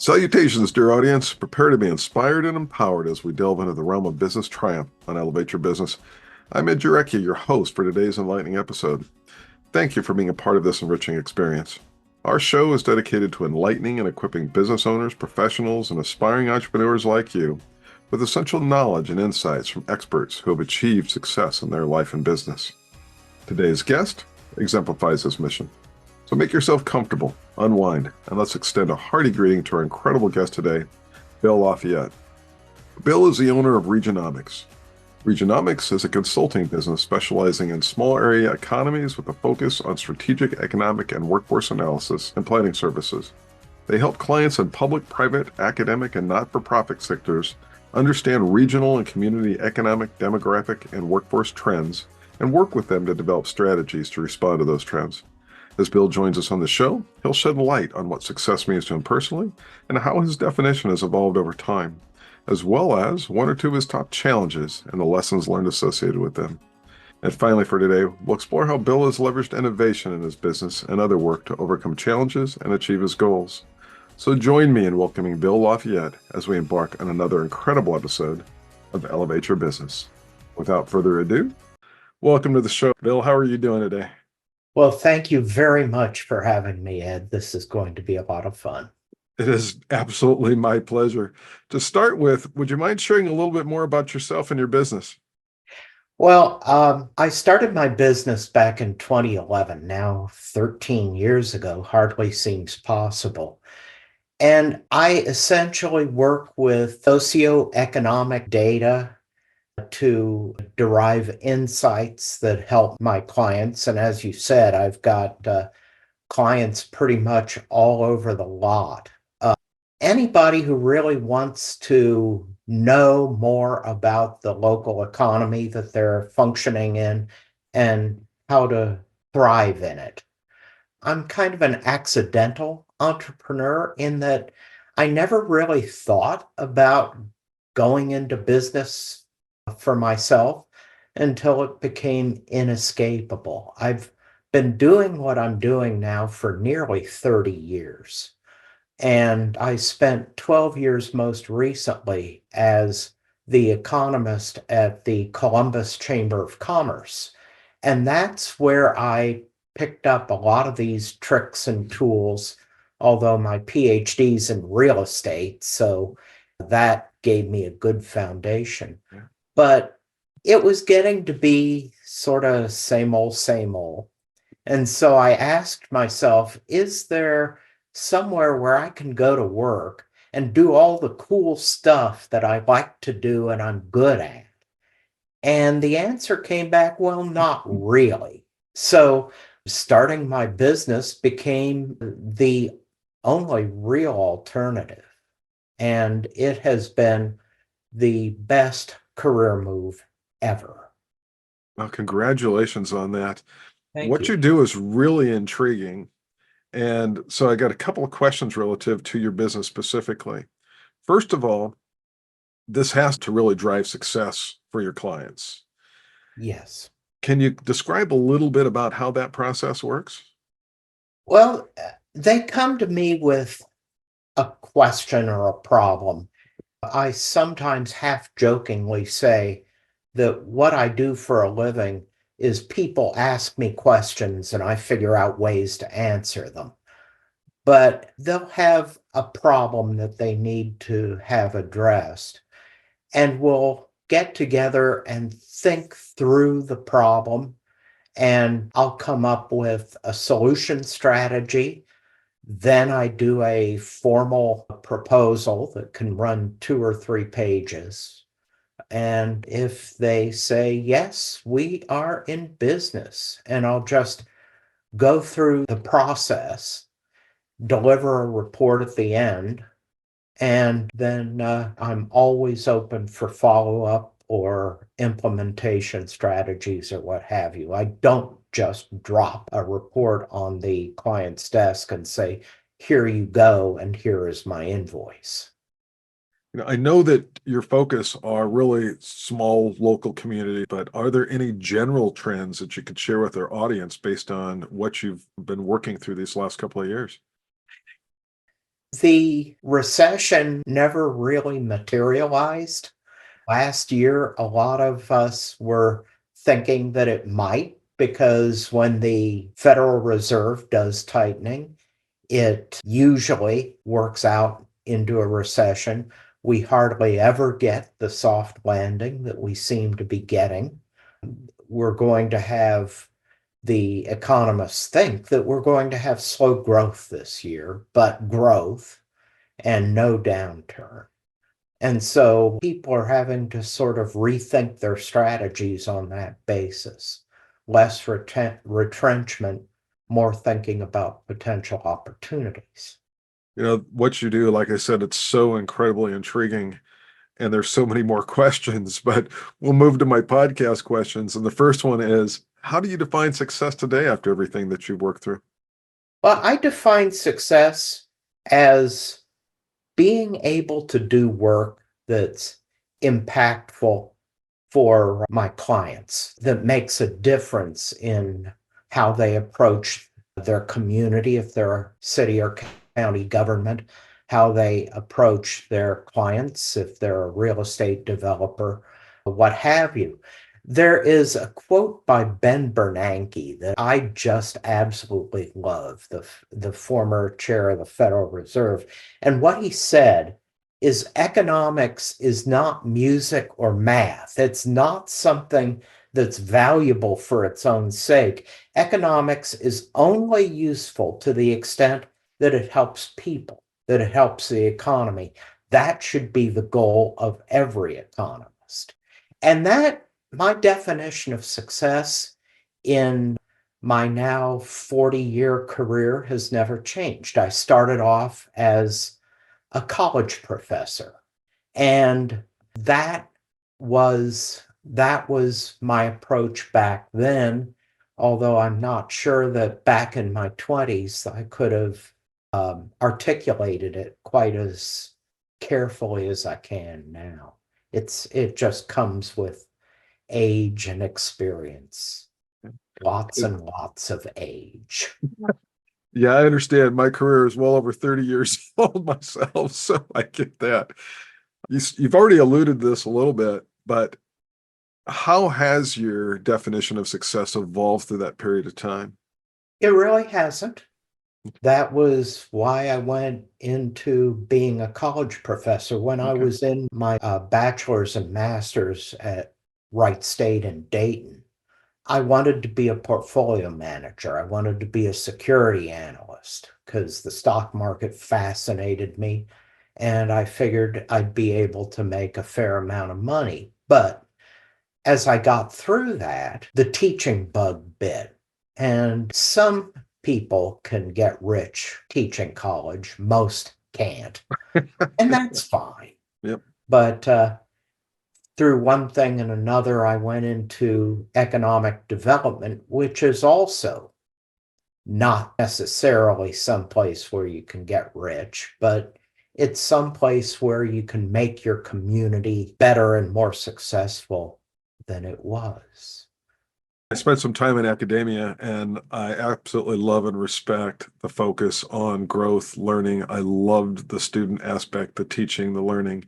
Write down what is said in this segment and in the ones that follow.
Salutations, dear audience. Prepare to be inspired and empowered as we delve into the realm of business triumph on Elevate Your Business. I'm Ed Jarecki, your host for today's enlightening episode. Thank you for being a part of this enriching experience. Our show is dedicated to enlightening and equipping business owners, professionals, and aspiring entrepreneurs like you with essential knowledge and insights from experts who have achieved success in their life and business. Today's guest exemplifies this mission. So make yourself comfortable, unwind, and let's extend a hearty greeting to our incredible guest today, Bill LaFayette. Bill is the owner of Regionomics. Regionomics is a consulting business specializing in small area economies with a focus on strategic economic and workforce analysis and planning services. They help clients in public, private, academic, and not-for-profit sectors understand regional and community economic, demographic, and workforce trends and work with them to develop strategies to respond to those trends. As Bill joins us on the show, he'll shed light on what success means to him personally and how his definition has evolved over time, as well as one or two of his top challenges and the lessons learned associated with them. And finally, for today, we'll explore how Bill has leveraged innovation in his business and other work to overcome challenges and achieve his goals. So join me in welcoming Bill LaFayette as we embark on another incredible episode of Elevate Your Business. Without further ado, welcome to the show. Bill, how are you doing today? Well, thank you very much for having me, Ed. This is going to be a lot of fun. It is absolutely my pleasure. To start with, would you mind sharing a little bit more about yourself and your business? Well, I started my business back in 2011, now 13 years ago, hardly seems possible. And I essentially work with socioeconomic data to derive insights that help my clients. And as you said, I've got clients pretty much all over the lot. Anybody who really wants to know more about the local economy that they're functioning in and how to thrive in it. I'm kind of an accidental entrepreneur in that I never really thought about going into business for myself until it became inescapable. I've been doing what I'm doing now for nearly 30 years. And I spent 12 years most recently as the economist at the Columbus Chamber of Commerce. And that's where I picked up a lot of these tricks and tools, although my PhD's in real estate, so that gave me a good foundation. Yeah. But it was getting to be sort of same old, same old. And so I asked myself, is there somewhere where I can go to work and do all the cool stuff that I like to do and I'm good at? And the answer came back, well, not really. So starting my business became the only real alternative. And it has been the best career move ever. Well, congratulations on that. Thank What you. you do is really intriguing. And so I got a couple of questions relative to your business specifically. First of all, this has to really drive success for your clients. Yes. Can you describe a little bit about how that process works? Well, they come to me with a question or a problem. I sometimes half jokingly say that what I do for a living is people ask me questions and I figure out ways to answer them. But they'll have a problem that they need to have addressed, and we'll get together and think through the problem, and I'll come up with a solution strategy. Then I do a formal proposal that can run 2 or 3 pages. And if they say, yes, we are in business, and I'll just go through the process, deliver a report at the end, and then I'm always open for follow up or implementation strategies or what have you. I don't just drop a report on the client's desk and say, here you go, and here is my invoice. I know that your focus are really small local community, but are there any general trends that you could share with our audience based on what you've been working through these last couple of years? The recession never really materialized. Last year, a lot of us were thinking that it might, because when the Federal Reserve does tightening, it usually works out into a recession. We hardly ever get the soft landing that we seem to be getting. We're going to have, the economists think that we're going to have slow growth this year, but growth and no downturn. And so people are having to sort of rethink their strategies on that basis. Less retrenchment, more thinking about potential opportunities. What you do, like I said, it's so incredibly intriguing, and there's so many more questions, but we'll move to my podcast questions. And the first one is, how do you define success today after everything that you've worked through? Well, I define success as being able to do work that's impactful for my clients, that makes a difference in how they approach their community, if they're a city or county government, how they approach their clients, if they're a real estate developer, what have you. There is a quote by Ben Bernanke that I just absolutely love, the former chair of the Federal Reserve. And what he said is, economics is not music or math. It's not something that's valuable for its own sake. Economics is only useful to the extent that it helps people, that it helps the economy. That should be the goal of every economist. And that, my definition of success in my now 40-year career, has never changed. I started off as a college professor, and that was my approach back then, although I'm not sure that back in my 20s I could have articulated it quite as carefully as I can now. It just comes with age and experience, lots and lots of age. Yeah, I understand. My career is well over 30 years old myself, so I get that. You've already alluded to this a little bit, but how has your definition of success evolved through that period of time? It really hasn't. That was why I went into being a college professor. When I Okay. was in my bachelor's and master's at Wright State in Dayton, I wanted to be a portfolio manager. I wanted to be a security analyst because the stock market fascinated me, and I figured I'd be able to make a fair amount of money. But as I got through that, the teaching bug bit. And some people can get rich teaching college, most can't. And that's fine. Yep. But through one thing and another, I went into economic development, which is also not necessarily someplace where you can get rich, but it's someplace where you can make your community better and more successful than it was. I spent some time in academia, and I absolutely love and respect the focus on growth, learning. I loved the student aspect, the teaching, the learning.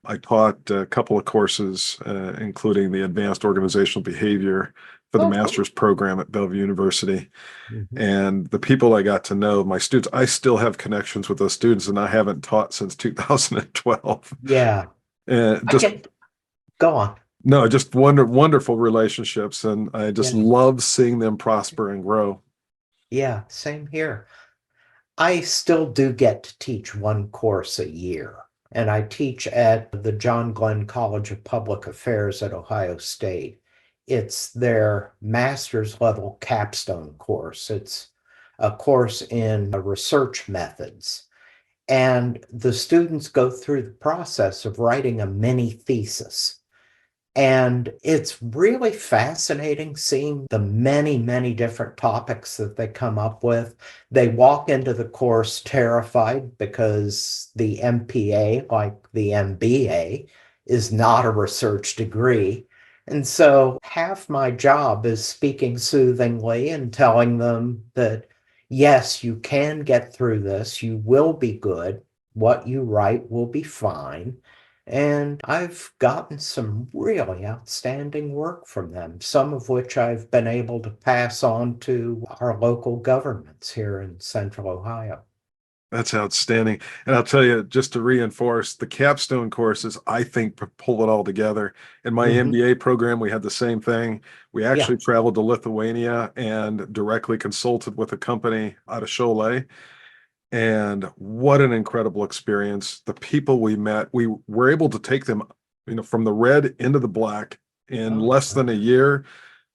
I taught a couple of courses, including the advanced organizational behavior for the Oh, cool. master's program at Bellevue University. Mhm. And the people I got to know, my students, I still have connections with those students, and I haven't taught since 2012. Yeah, And I just can go on. no, just wonderful relationships, and I just Yeah, love seeing them prosper and grow. yeah, same here. I still do get to teach one course a year, and I teach at the John Glenn College of Public Affairs at Ohio State. It's their master's level capstone course. It's a course in research methods. And the students go through the process of writing a mini thesis. And it's really fascinating seeing the many, many different topics that they come up with. They walk into the course terrified because the MPA, like the MBA, is not a research degree. And so half my job is speaking soothingly and telling them that, yes, you can get through this. You will be good. What you write will be fine. And I've gotten some really outstanding work from them, some of which I've been able to pass on to our local governments here in Central Ohio. That's outstanding. And I'll tell you, just to reinforce, the capstone courses, I think, pull it all together. In my Mhm. MBA program, we had the same thing. We Yeah. actually traveled to Lithuania and directly consulted with a company out of Cholet. And what an incredible experience. The people we met, we were able to take them, from the red into the black in Oh, less than a okay. year.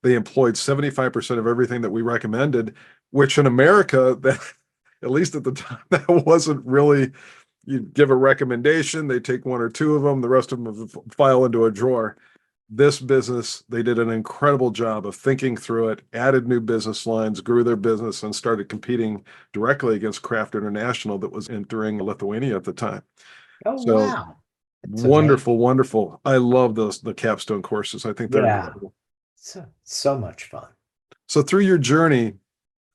They employed 75% of everything that we recommended, which in America, that at least at the time, that wasn't really, you give a recommendation, they take one or two of them, the rest of them file into a drawer. This business, they did an incredible job of thinking through it, added new business lines, grew their business, and started competing directly against Kraft International that was entering Lithuania at the time. Oh, So wow. It's amazing. wonderful, wonderful. I love the capstone courses. I think they're Yeah. incredible. So much fun. So through your journey,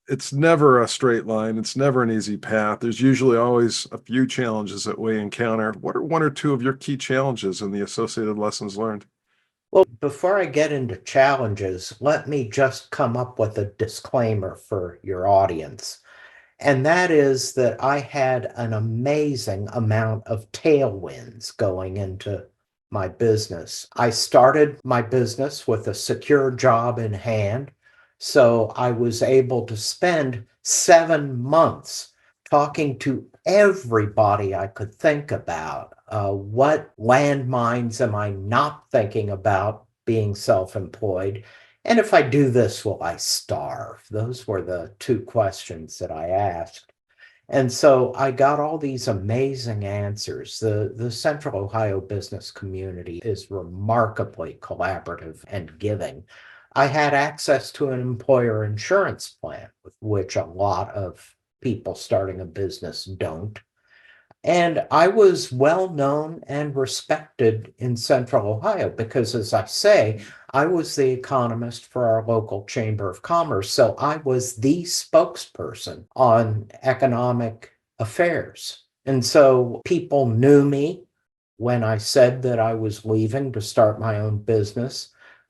it's never a straight line. It's never an easy path. There's usually always a few challenges that we encounter. What are one or two of your key challenges and the associated lessons learned? Well, before I get into challenges, let me just come up with a disclaimer for your audience. And that is that I had an amazing amount of tailwinds going into my business. I started my business with a secure job in hand. So I was able to spend 7 months talking to everybody I could think about. What landmines am I not thinking about being self employed? And if I do this, will I starve? Those were the two questions that I asked. And so I got all these amazing answers. The Central Ohio business community is remarkably collaborative and giving. I had access to an employer insurance plan, which a lot of people starting a business don't. And I was well known and respected in Central Ohio because, as I say, I was the economist for our local Chamber of Commerce. So I was the spokesperson on economic affairs. And so people knew me when I said that I was leaving to start my own business.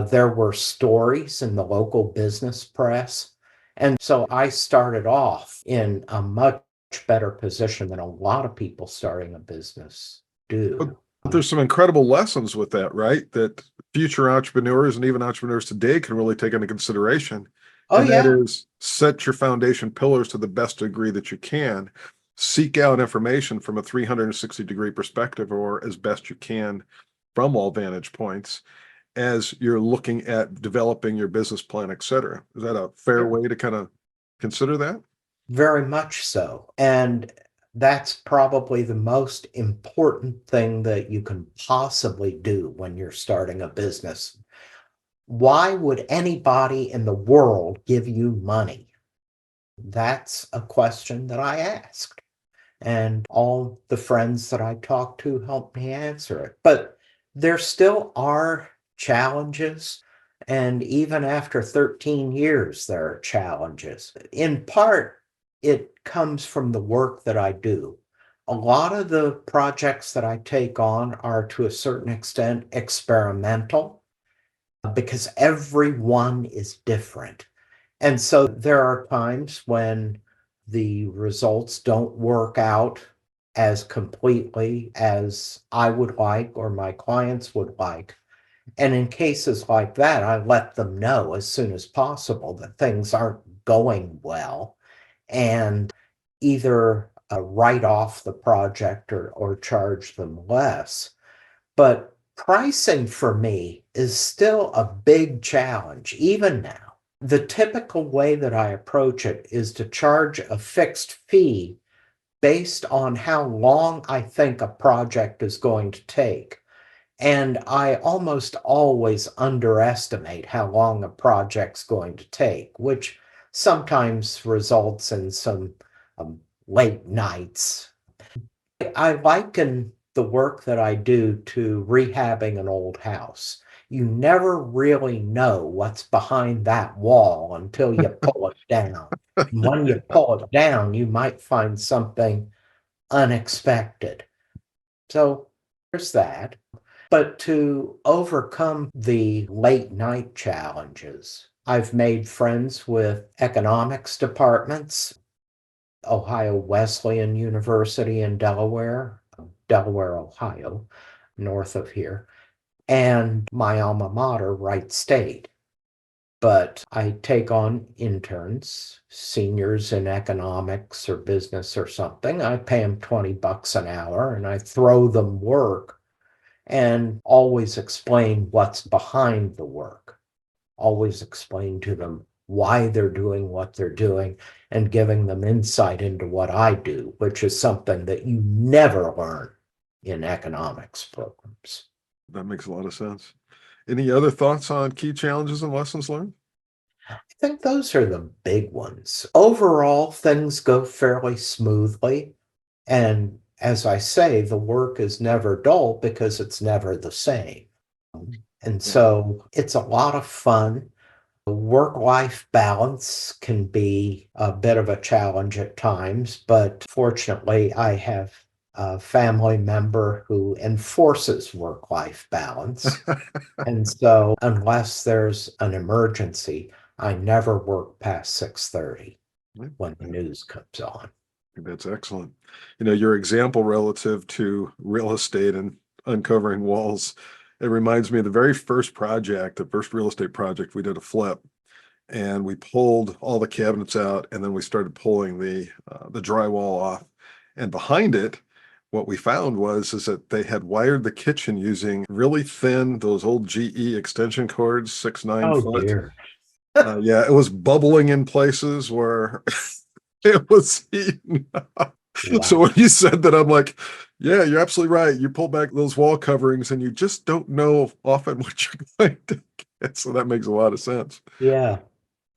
There were stories in the local business press. And so I started off in a much better position than a lot of people starting a business But, do. but there's some incredible lessons with that, right? That future entrepreneurs and even entrepreneurs today can really take into consideration. Oh, And that yeah, is set your foundation pillars to the best degree that you can. Seek out information from a 360-degree perspective or as best you can from all vantage points as you're looking at developing your business plan, et cetera. Is that a fair way to kind of consider that? very much so. And that's probably the most important thing that you can possibly do when you're starting a business. Why would anybody in the world give you money? That's a question that I asked. And all the friends that I talked to helped me answer it. But there still are challenges. And even after 13 years, there are challenges. In part, it comes from the work that I do. A lot of the projects that I take on are to a certain extent experimental because everyone is different. And so there are times when the results don't work out as completely as I would like or my clients would like. And in cases like that, I let them know as soon as possible that things aren't going well and either write off the project or charge them less. But pricing for me is still a big challenge, even now. The typical way that I approach it is to charge a fixed fee based on how long I think a project is going to take. And I almost always underestimate how long a project's going to take, which sometimes results in some um, late nights. I liken the work that I do to rehabbing an old house. You never really know what's behind that wall until you pull it down. And when you pull it down, you might find something unexpected. So there's that. But to overcome the late night challenges, I've made friends with economics departments, Ohio Wesleyan University in Delaware, Delaware, Ohio, north of here, and my alma mater, Wright State. But I take on interns, seniors in economics or business or something. I pay them $20 an hour and I throw them work and always explain what's behind the work. Always explain to them why they're doing what they're doing and giving them insight into what I do, which is something that you never learn in economics programs. That makes a lot of sense. Any other thoughts on key challenges and lessons learned? I think those are the big ones. Overall, things go fairly smoothly. And as I say, the work is never dull because it's never the same. And Yeah. so it's a lot of fun. Work-life balance can be a bit of a challenge at times, but fortunately, I have a family member who enforces work-life balance. And so unless there's an emergency, I never work past 6:30 when the news comes on. That's excellent. Your example relative to real estate and uncovering walls, it reminds me of the very first project, the first real estate project we did a flip, and we pulled all the cabinets out, and then we started pulling the drywall off. And behind it, what we found is that they had wired the kitchen using really thin, those old GE extension cords, 6, 9 Oh foot. dear. Yeah, it was bubbling in places where it was heating up. So Wow. when you said that, I'm like, yeah, you're absolutely right. You pull back those wall coverings and you just don't know often what you're going to get. So that makes a lot of sense. Yeah.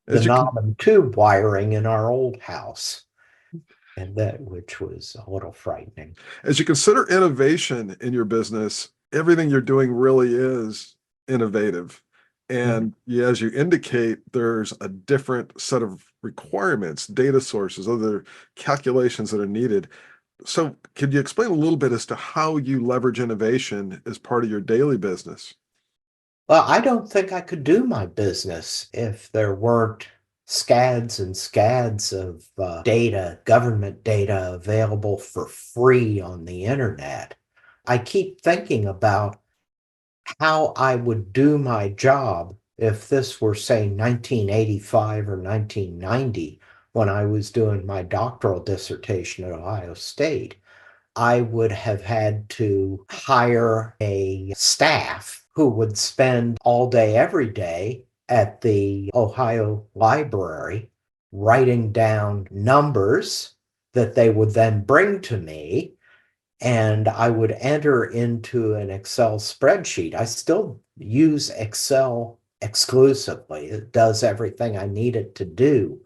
The As you can, knob and tube wiring in our old house, and that which was a little frightening. as you consider innovation in your business, everything you're doing really is innovative. Mhm. And yeah, as you indicate, there's a different set of requirements, data sources, other calculations that are needed. So, could you explain a little bit as to how you leverage innovation as part of your daily business? Well, I don't think I could do my business if there weren't scads and scads of data, government data available for free on the internet. I keep thinking about how I would do my job if this were, say, 1985 or 1990 when I was doing my doctoral dissertation at Ohio State. I would have had to hire a staff who would spend all day, every day at the Ohio Library writing down numbers that they would then bring to me, and I would enter into an Excel spreadsheet. I still use Excel exclusively. It does everything I need it to do.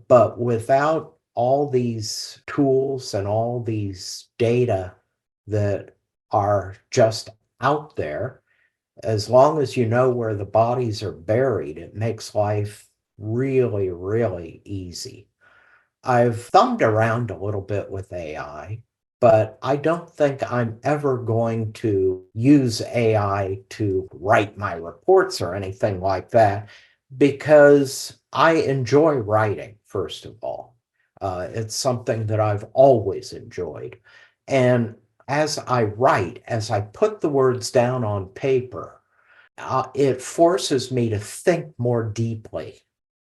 But without all these tools and all these data that are just out there, as long as you know where the bodies are buried, it makes life really, really easy. I've thumbed around a little bit with AI, but I don't think I'm ever going to use AI to write my reports or anything like that because I enjoy writing, first of all. It's something that I've always enjoyed. And as I write, as I put the words down on paper, it forces me to think more deeply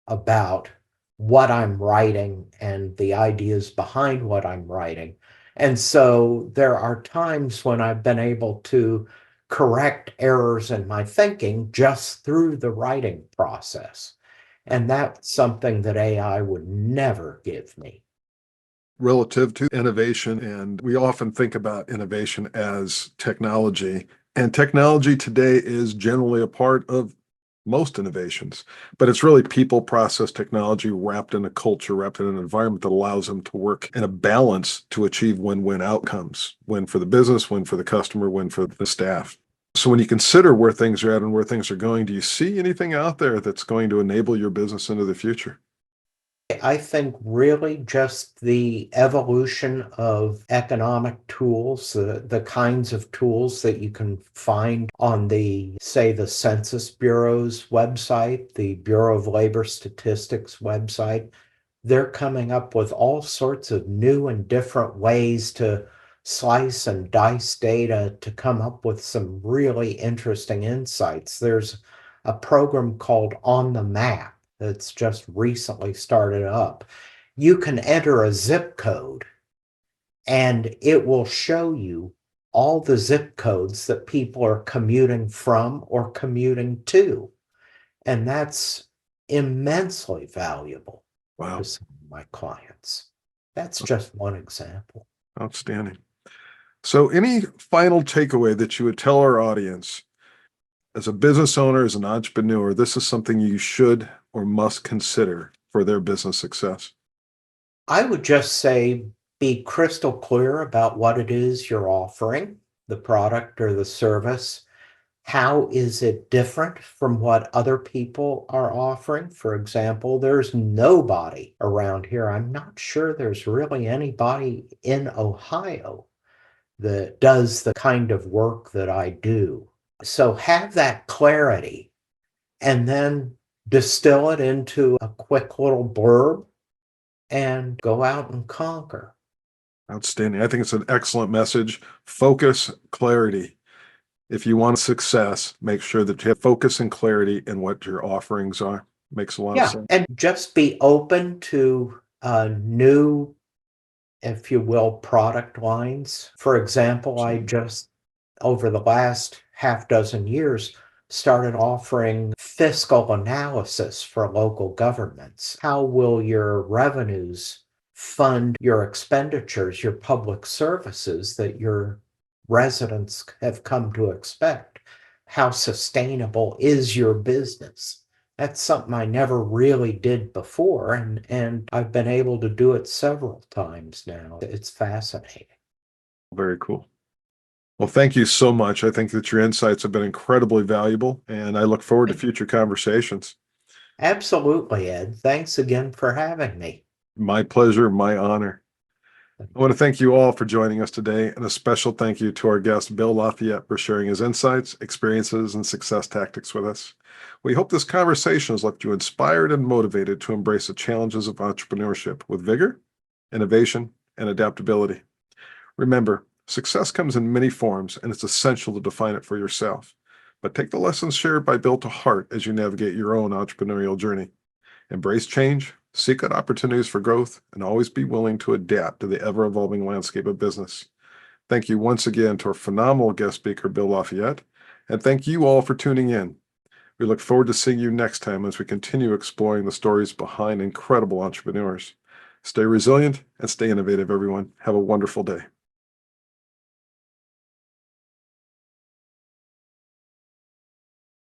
about what I'm writing and the ideas behind what I'm writing. And so there are times when I've been able to correct errors in my thinking just through the writing process. And that's something that AI would never give me. Relative to innovation, and we often think about innovation as technology, and technology today is generally a part of most innovations, but it's really people, process, technology wrapped in a culture, wrapped in an environment that allows them to work in a balance to achieve win-win outcomes, win for the business, win for the customer, win for the staff. So when you consider where things are at and where things are going, do you see anything out there that's going to enable your business into the future? I think really just the evolution of economic tools, the kinds of tools that you can find on the, say, the Census Bureau's website, the Bureau of Labor Statistics website, they're coming up with all sorts of new and different ways to slice and dice data to come up with some really interesting insights. There's a program called On the Map that's just recently started up. You can enter a zip code and it will show you all the zip codes that people are commuting from or commuting to. And that's immensely valuable to Wow. some of my clients. That's just one example. Outstanding. So, any final takeaway that you would tell our audience as a business owner, as an entrepreneur, this is something you should or must consider for their business success? I would just say be crystal clear about what it is you're offering, the product or the service. How is it different from what other people are offering? For example, there's nobody around here. I'm not sure there's really anybody in Ohio that does the kind of work that I do. So have that clarity and then distill it into a quick little blurb and go out and conquer. Outstanding. I think it's an excellent message. Focus, clarity. If you want success, make sure that you have focus and clarity in what your offerings are. Makes a lot of Yeah, sense. and just be open to new, if you will, product lines. For example, I just, over the last half dozen years, started offering fiscal analysis for local governments. How will your revenues fund your expenditures, your public services that your residents have come to expect? How sustainable is your business? That's something I never really did before, and I've been able to do it several times now. It's fascinating. Very cool. Well, thank you so much. I think that your insights have been incredibly valuable, and I look forward to future conversations. Absolutely, Ed. Thanks again for having me. My pleasure, my honor. I want to thank you all for joining us today, and a special thank you to our guest, Bill LaFayette, for sharing his insights, experiences, and success tactics with us. We hope this conversation has left you inspired and motivated to embrace the challenges of entrepreneurship with vigor, innovation, and adaptability. Remember, success comes in many forms, and it's essential to define it for yourself. But take the lessons shared by Bill to heart as you navigate your own entrepreneurial journey. Embrace change, seek out opportunities for growth, and always be willing to adapt to the ever-evolving landscape of business. Thank you once again to our phenomenal guest speaker, Bill LaFayette, and thank you all for tuning in. We look forward to seeing you next time as we continue exploring the stories behind incredible entrepreneurs. Stay resilient and stay innovative, everyone. Have a wonderful day.